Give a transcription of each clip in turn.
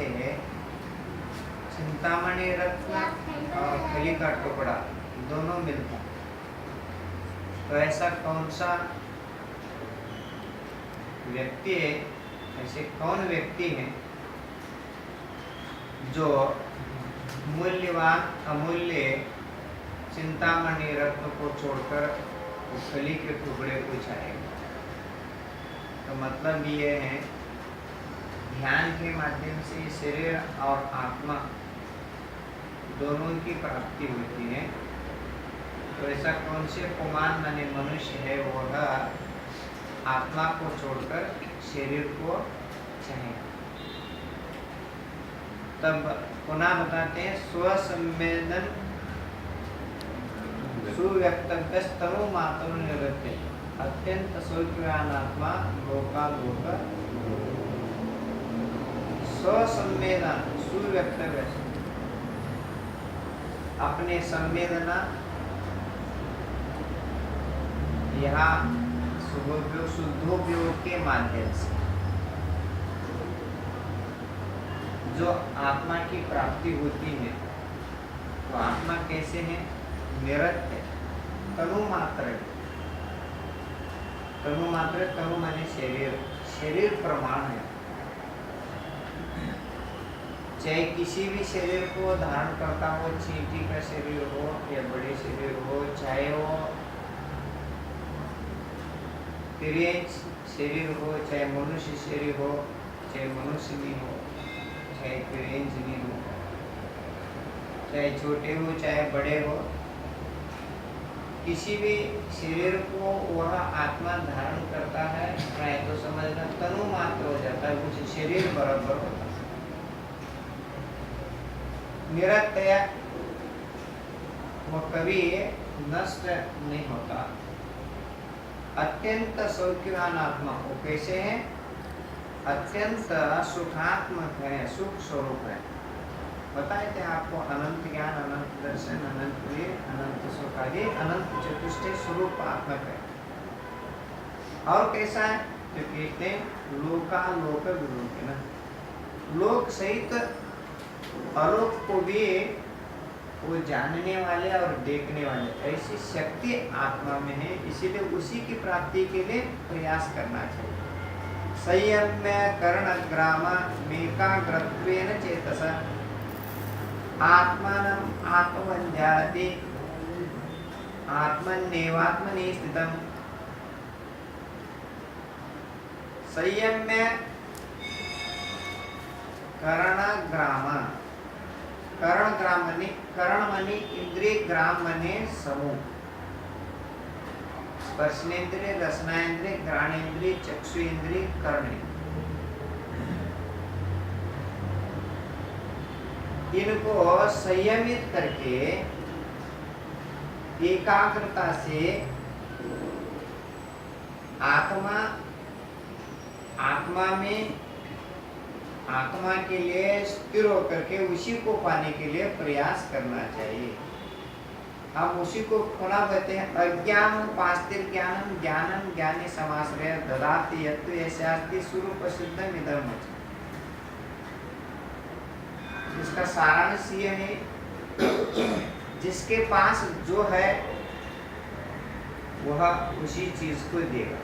जैसे चिंतामणि रत्न और खली का टुकड़ा दोनों मिलता, तो ऐसा कौन सा व्यक्ति है, ऐसे कौन व्यक्ति है जो मूल्यवान अमूल्य चिंतामणि रत्न को छोड़कर खली के टुकड़े को चाहेगा। तो मतलब ये है, ध्यान के माध्यम से शरीर और आत्मा दोनों की प्राप्ति होती है। तो ऐसा कौन से पुमान माने मनुष्य है, वह आत्मा को छोड़कर शरीर को चाहे। तब पुनः बताते हैं, स्वसंवेदन सुव्यक्तव्य तनु मातनु निवृत्ति अत्यंत सौख्यवान आत्मा लोकालोक। स्वसंवेदन सुव्यक्तव्य, अपने संवेदना यहाँ शुद्धोपयोग के माध्यम से जो आत्मा की प्राप्ति होती है, तो आत्मा कैसे है, निरत्य तनु मात्र। तनु मात्र, तनु माने शरीर, शरीर प्रमाण है। चाहे किसी भी शरीर को धारण करता हो, चींटी का शरीर हो या बड़े शरीर हो, चाहे वो तिर्यंच शरीर हो, चाहे मनुष्य शरीर हो, चाहे मनुष्य नहीं हो, चाहे तिर्यंच नहीं हो, चाहे छोटे हो चाहे बड़े हो, किसी भी शरीर को वह आत्मा धारण करता है, प्राय तो समझना तनु मात्र हो जाता है, कुछ शरीर बराबर होता है। निरत्य वह कभी नष्ट नहीं होता। अत्यंत सौख्यवान आत्मा वो कैसे है, अत्यंत सुखात्मक है, सुख स्वरूप है। बताए थे आपको, अनंत ज्ञान, अनंत दर्शन, अनंत वीर, अनंत सुख आदि अनंत चतुष्टय स्वरूप आत्मक है। और कैसा है, तो कहते हैं लोकालोक विलोकन, लोक सहित अलोक को भी वो जानने वाले और देखने वाले, ऐसी शक्ति आत्मा में है। इसीलिए उसी की प्राप्ति के लिए प्रयास करना चाहिए। संयम्य कर्ण ग्राम मेकाग्रत्वेन चेतसा आत्मानं आत्मवंजाति आत्मन्नेवात्मनि स्थितम्। संयम्य कर्ण ग्राम, कर्ण ग्राम मनी, कर्ण मनी इंद्रिय, ग्राम मने समूह, स्पर्शनेन्द्रिय, रसनाइंद्रिय, घ्राणेन्द्रिय, चक्षुइंद्रिय, कर्णेन्द्रिय, इनको संयमित करके एकाग्रता से आत्मा में आत्मा के लिए स्थिर होकर के उसी को पाने के लिए प्रयास करना चाहिए। हम उसी को पुनः कहते हैं, अज्ञान उपास्तिर ज्ञानम ज्ञानम ज्ञानी समाश्रय ददाति यत्तु यस्यास्ति स्वरूप सिद्धम इदं वचः। इसका सारांश ये है, जिसके पास जो है वह उसी चीज को देगा।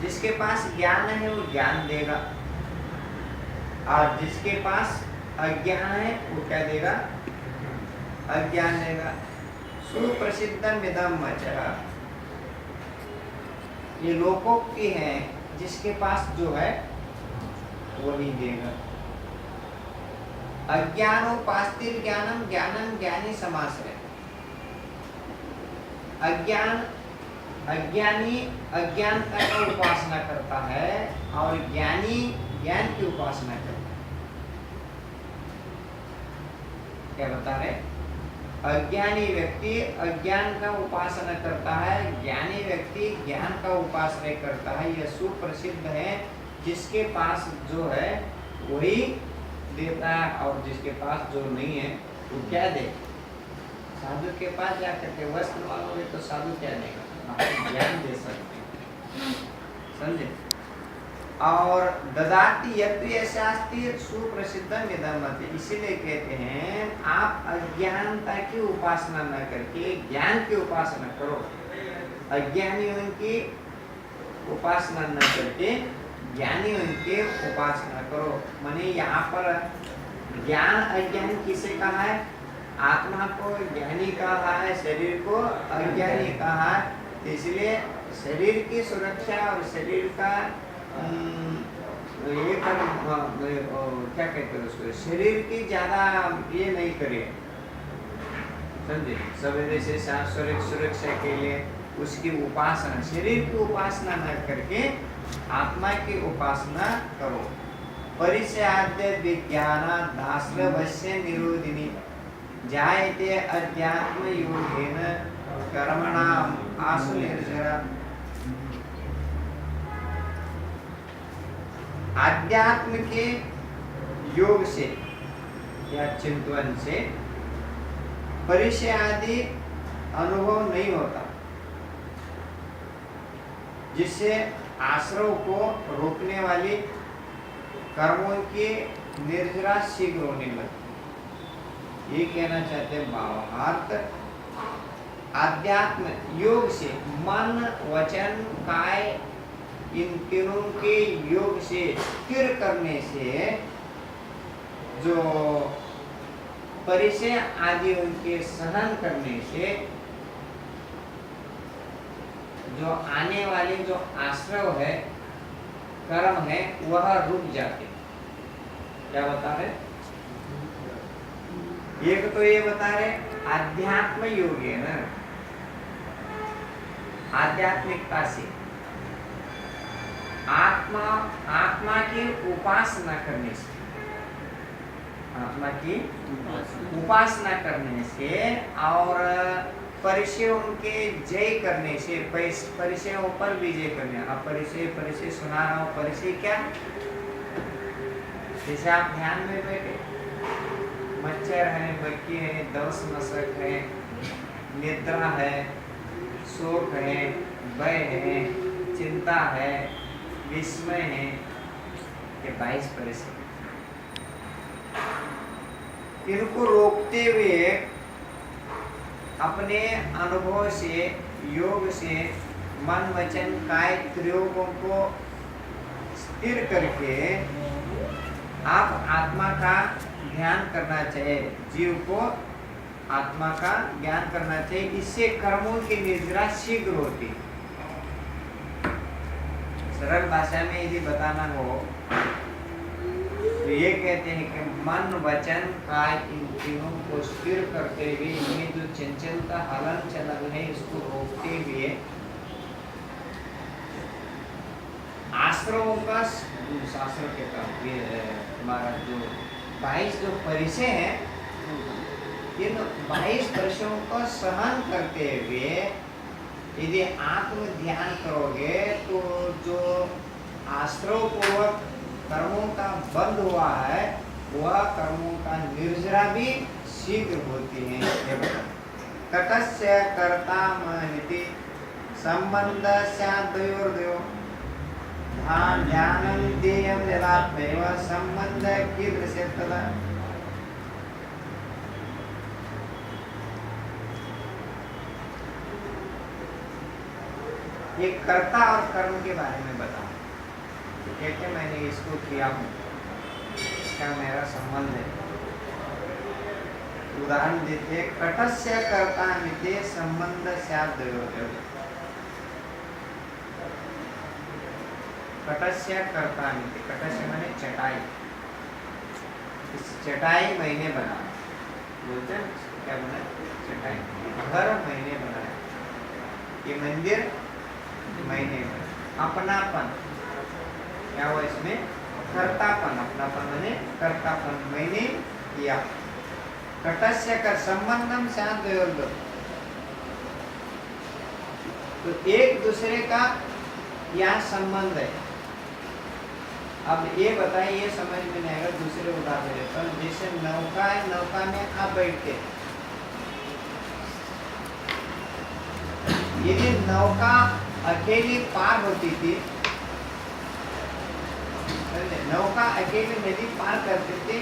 जिसके पास ज्ञान है वो ज्ञान देगा, और जिसके पास अज्ञान है वो क्या देगा, अज्ञान देगा। सुप्रसिद्धम इदं वचः, ये लोकोक्ति है, जिसके पास जो है वो नहीं देगा। अज्ञानोपास्तिर ज्ञानम ज्ञानम ज्ञानी समाश्रय। अज्ञानी अज्ञानता का उपासना करता है और ज्ञानी ज्ञान की उपासना करता है। क्या बता रहे, अज्ञानी व्यक्ति अज्ञान का उपासना करता है, ज्ञानी व्यक्ति ज्ञान का उपासना करता है। यह सुप्रसिद्ध है, जिसके पास जो है वही देता है, और जिसके पास जो नहीं है वो क्या दे। साधु के पास जाकर के वस्त्र मांगोगे तो साधु क्या देगा, ज्ञान दे सकते हैं, समझे। और ददाति यत्य शास्त्री सुप्रसिद्धम इदम मत, इसीलिए कहते हैं आप अज्ञानता की उपासना न करके ज्ञान की उपासना करो। अज्ञानियों की उपासना न करके ज्ञानियों की उपासना करो। माने यहाँ पर ज्ञान अज्ञान किसे कहा है? आत्मा को ज्ञानी कहा है, शरीर को अज्ञानी कहा है। इसलिए शरीर की सुरक्षा और शरीर का ये कर क्या कहते हैं उसको, शरीर की ज्यादा ये नहीं करे, समझे? सवेरे से शाम सुरक्षा के लिए उसकी उपासना, शरीर की उपासना न करके आत्मा की उपासना करो। परिचयाद्य विज्ञान दास्रवस्य निरोधिनी जायते अध्यात्म योगेन कर्मणाम आसु निर्जरा। आध्यात्म के योग से या चिंतन से परिचय आदि अनुभव नहीं होता, जिससे आश्रव को रोकने वाली कर्मों की निर्जरा शीघ्र होने लगती। ये कहना चाहते हैं भावार्थ, आध्यात्म योग से मन वचन काय इन तीनों के योग से स्थिर करने से जो परिचय आदि उनके सहन करने से जो आने वाले जो आश्रव है, कर्म है, वह रुक जाते। क्या बता रहे? एक तो ये बता रहे आध्यात्म योग है ना, आध्यात्मिकता से आत्मा की उपासना करने से, आत्मा की उपासना करने से और परिचयों के जय करने से, परिचयों पर विजय करने। अब परिचय सुना रहा हूँ, परिचय क्या? जैसे आप ध्यान में बैठे, मच्छर है, मक्खी है, दंश मशक है, निद्रा है, शोक है, भय है, चिंता है, विस्मय है, ये 22 परिचय। इनको रोकते हुए अपने अनुभव से, योग से मन वचन काय त्रियोगों को स्थिर करके आप आत्मा का ध्यान करना चाहिए, जीव को आत्मा का ज्ञान करना चाहिए। इससे कर्मों की निर्जरा शीघ्र होती। सरल भाषा में यदि बताना हो तो ये कहते हैं कि मन वचन काय इन तीनों को स्थिर करते हुए, ये जो चंचलता हलन चलन है इसको रोकते हुए आश्रमों का, शास्त्र के हमारा जो 22 जो परिचय है, इन 22 परिचयों को सहन करते हुए यदि आत्म ध्यान करोगे तो जो आश्रव पूर्वक कर्मों का बंद हुआ है, वह कर्मों का निर्जरा भी शीघ्र होती है। कटस्य कर्ता महति संबंध स्याद्वयोर्द्वयो ध्यानं देयं यदात्मैव संबंध कीदृशे तदा। ये कर्ता और कर्म के बारे में बताओ। कहते मैंने इसको किया हूँ, इसका मेरा संबंध है। उदाहरण देते, कटस्य कर्ता मिते संबंध स्याद्वयोर्द्वयो। कटस्य कर्ता मिते, कटस्य माने चटाई। इस चटाई मैंने बनाया, बोलते हैं क्या बना? चटाई। घर मैंने बनाया, ये मंदिर मैंने बनाया। अपनापन क्या हुआ इसमें? कर्तापन। अपनापन मैंने कर्तापन, मैंने किया। कटस्य कर संबंधम स्याद्वयोर्द्वयो, तो एक दूसरे का यहाँ संबंध है। अब ये बताइए, ये समझ में नहीं आएगा, दूसरे उदाहरण देता हूँ। जैसे नौका है, नौका में आप बैठते, यदि नौका अकेली पार होती थी नौका अकेले नदी पार करते थे,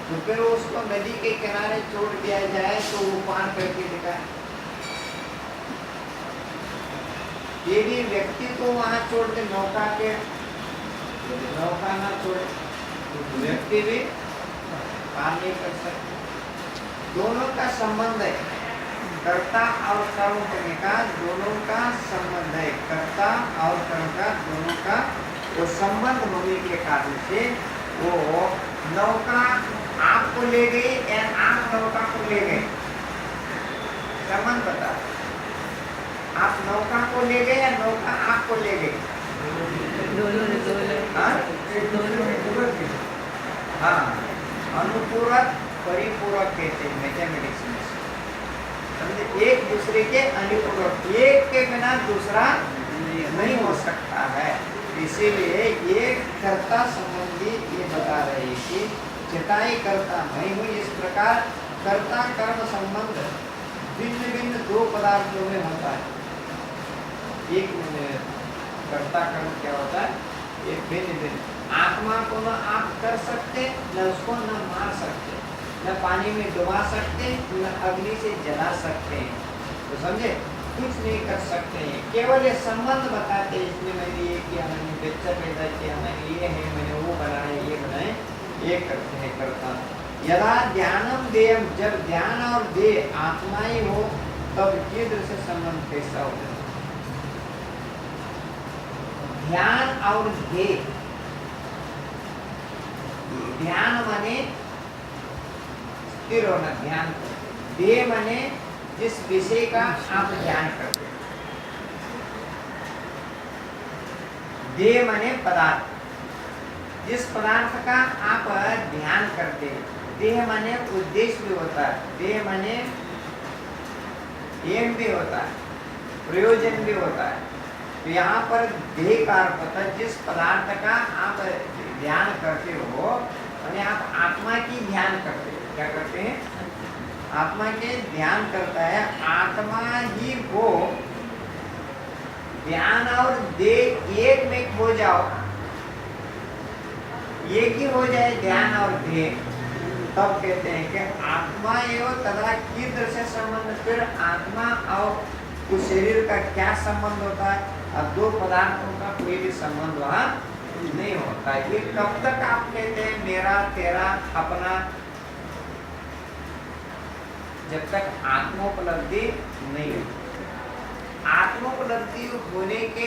तो फिर उसको नदी के किनारे छोड़ दिया जाए तो वो पार करके दिखाए। यदि व्यक्ति को वहां छोड़ दे, नौका ना छोड़े तो व्यक्ति भी पार नहीं कर सकते। दोनों का संबंध है, कर्ता और कर्म करने का दोनों का संबंध है। कर्ता और कर्म का दोनों का वो संबंध होने के कारण से वो नौका आपको ले गई या आप नौका को ले गए, संबंध बता। आप नौका को ले गए या नौका आपको ले गई? हाँ, अनुपूरक परिपूरक कहते हैं मैथमेटिक्स में। समझे? एक दूसरे के अनुपूरक, एक के बिना दूसरा नहीं हो सकता है। इसीलिए ये कर्ता संबंधी ये बता रहे हैं कि चिताई कर्ता मैं हूँ। इस प्रकार कर्ता कर्म संबंध भिन्न भिन्न दो पदार्थों में होता है। एक कर्ता कर्म क्या होता है? ये भिन्न भिन्न। आत्मा को न आप कर सकते, न उसको न मार सकते, न पानी में डुबा सकते, न अग्नि से जला सकते हैं। तो समझे? कुछ नहीं कर सकते हैं, केवल ये संबंध बताते हैं। इसमें मैंने ये किया, मैंने बच्चा पैदा किया, मैंने ये है, मैंने वो बनाया, ये बनाए, ये करते हैं करता। यदा ध्यानम देयम, जब ध्यान और देह आत्मा ही हो तब कीदृश संबंध कैसा होता है? ध्यान और देह, ध्यान माने स्थिर होना, ध्यान। देह माने जिस विषय का आप ध्यान करते हैं। देह माने पदार्थ, जिस पदार्थ का आप ध्यान करते हैं। देह माने उद्देश्य भी होता है, देह माने एम भी होता है, प्रयोजन भी होता है। तो यहाँ पर देह का अर्थ होता है जिस पदार्थ का आप ध्यान करते हो, यानी आप आत्मा की ध्यान करते हो। क्या करते हैं? आत्मा के ध्यान करता है। आत्मा ही वो ध्यान और देह एक में हो जाओ, एक ही हो जाए ध्यान और देह, तब कहते हैं कि आत्मा एवं तथा कीदृश संबंध। फिर आत्मा और उस शरीर का क्या संबंध होता है? अब दो पदार्थों का कोई भी संबंध वहां नहीं होता है। ये कब तक आप कहते हैं मेरा तेरा अपना? जब तक आत्मोपलब्धि नहीं हो। आत्मोपलब्धि होने के